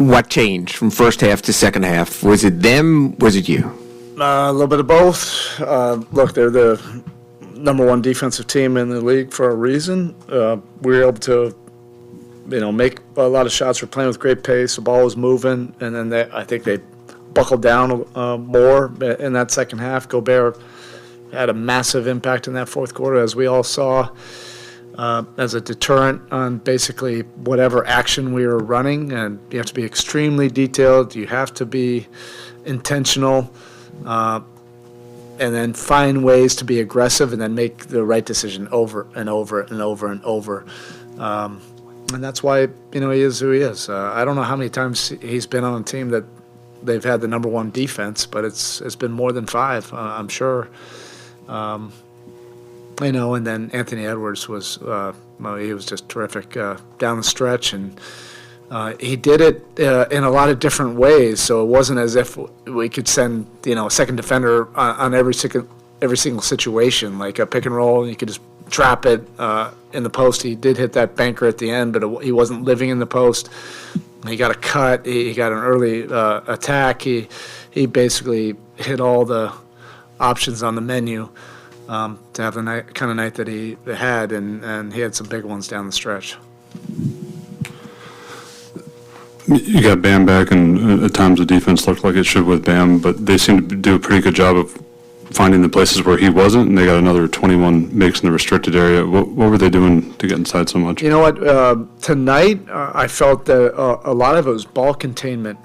What changed from first half to second half? Was it them? Was it you? A little bit of both. Look, they're the number one defensive team in the league for a reason. We were able to, make a lot of shots. We're playing with great pace. The ball was moving, and then I think they buckled down more in that second half. Gobert had a massive impact in that fourth quarter, as we all saw, as a deterrent on basically whatever action we were running. And you have to be extremely detailed. You have to be intentional. And then find ways to be aggressive and then make the right decision over and over and over and over. And that's why, he is who he is. I don't know how many times he's been on a team that they've had the number one defense, but it's been more than 5, I'm sure. And then Anthony Edwards was, he was just terrific down the stretch, and he did it in a lot of different ways. So it wasn't as if we could send, a second defender on every single situation, like a pick and roll, and you could just trap it in the post. He did hit that banker at the end, but he wasn't living in the post. He got a cut. He got an early attack. He basically hit all the options on the menu to have the kind of night that he had, and he had some big ones down the stretch. You got Bam back, and at times the defense looked like it should with Bam, but they seemed to do a pretty good job of finding the places where he wasn't, and they got another 21 makes in the restricted area. What were they doing to get inside so much? You know what? Tonight, I felt that a lot of it was ball containment.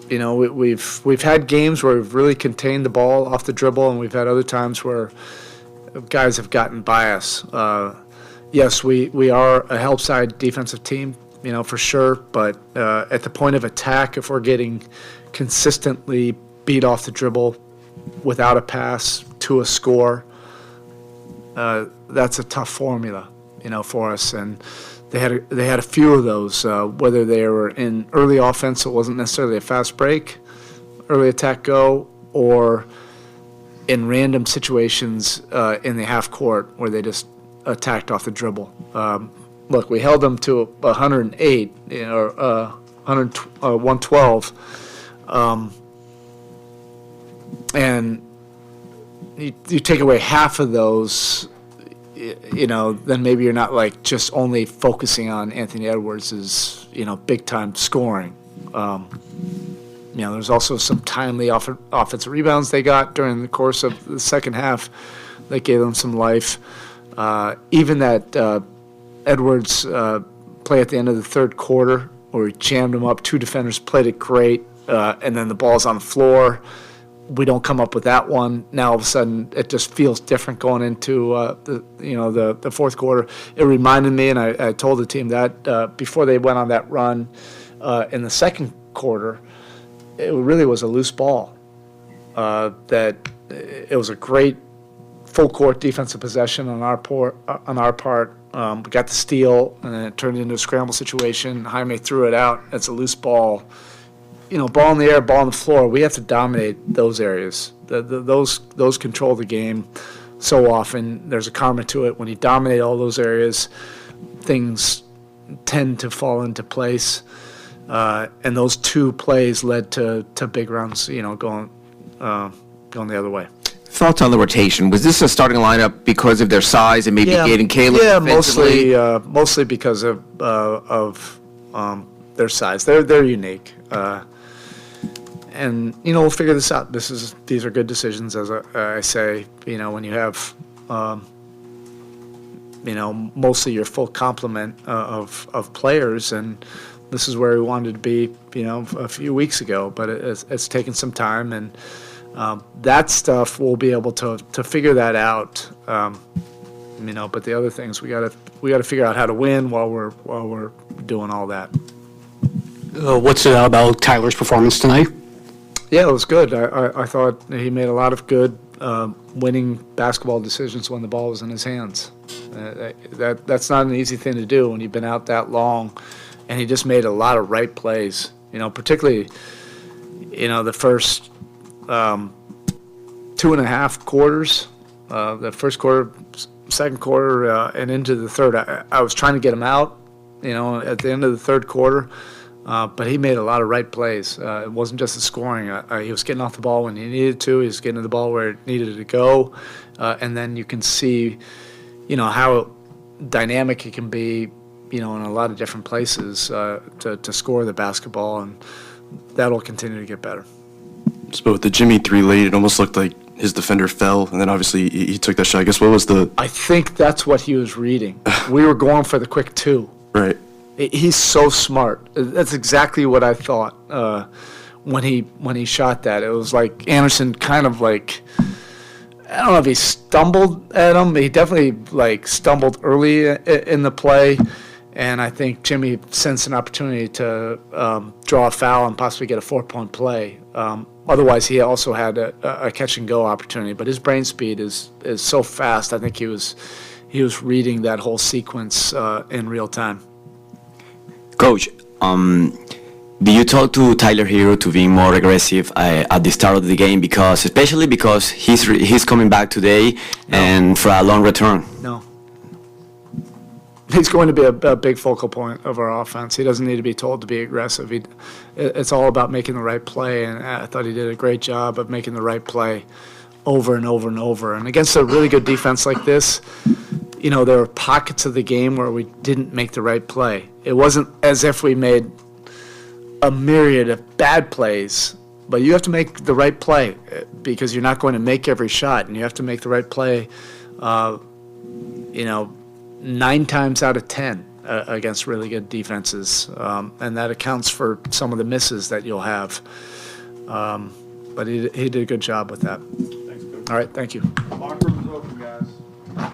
We've had games where we've really contained the ball off the dribble, and we've had other times where guys have gotten by us. Yes, we are a help side defensive team, for sure. But at the point of attack, if we're getting consistently beat off the dribble without a pass to a score, that's a tough formula, for us. And they had a few of those, whether they were in early offense, so it wasn't necessarily a fast break, early attack go, or in random situations in the half court where they just attacked off the dribble. Look, we held them to 108, or 112, and you take away half of those, then maybe you're not like just only focusing on Anthony Edwards' big time scoring. There's also some timely offensive rebounds they got during the course of the second half that gave them some life. Even that Edwards play at the end of the third quarter where he jammed him up, 2 defenders played it great, and then the ball's on the floor. We don't come up with that one. Now all of a sudden it just feels different going into the fourth quarter. It reminded me, and I told the team that before they went on that run in the second quarter, it really was a loose ball. That it was a great full court defensive possession on our part. We got the steal, and then it turned into a scramble situation. Jaime threw it out. It's a loose ball. Ball in the air, ball on the floor. We have to dominate those areas. Those control the game so often. There's a karma to it. When you dominate all those areas, things tend to fall into place. And those 2 plays led to big runs, going the other way. Thoughts on the rotation? Was this a starting lineup because of their size and maybe Gaden Caleb? Yeah, mostly because of their size. They're unique. And we'll figure this out. These are good decisions, as I say. When you have mostly your full complement of players, and this is where we wanted to be a few weeks ago, but it's taken some time, and that stuff we'll be able to figure that out. But the other things we got to figure out how to win while we're doing all that. What's it about Tyler's performance tonight? Yeah, it was good. I thought he made a lot of good winning basketball decisions when the ball was in his hands. That's not an easy thing to do when you've been out that long, and he just made a lot of right plays. Particularly, the first 2.5 quarters, the first quarter, second quarter, and into the third. I was trying to get him out, at the end of the third quarter. But he made a lot of right plays. It wasn't just the scoring. He was getting off the ball when he needed to. He was getting to the ball where it needed to go. And then you can see, how dynamic he can be, in a lot of different places to score the basketball. And that'll continue to get better. So with the Jimmy 3 late, it almost looked like his defender fell, and then obviously he took that shot. I guess what was the... I think that's what he was reading. We were going for the quick 2. Right. He's so smart. That's exactly what I thought when he shot that. It was like Anderson kind of like, I don't know if he stumbled at him. He definitely stumbled early in the play, and I think Jimmy sensed an opportunity to draw a foul and possibly get a 4-point play. Otherwise, he also had a catch and go opportunity. But his brain speed is so fast. I think he was reading that whole sequence in real time. Coach, do you talk to Tyler Herro to be more aggressive at the start of the game, especially because he's coming back today and for a long return? No. He's going to be a big focal point of our offense. He doesn't need to be told to be aggressive. It's all about making the right play, and I thought he did a great job of making the right play over and over and over. And against a really good defense like this, there were pockets of the game where we didn't make the right play. It wasn't as if we made a myriad of bad plays, but you have to make the right play because you're not going to make every shot, and you have to make the right play, 9 times out of 10 against really good defenses, and that accounts for some of the misses that you'll have. But he did a good job with that. Thanks, Coach. All right, thank you.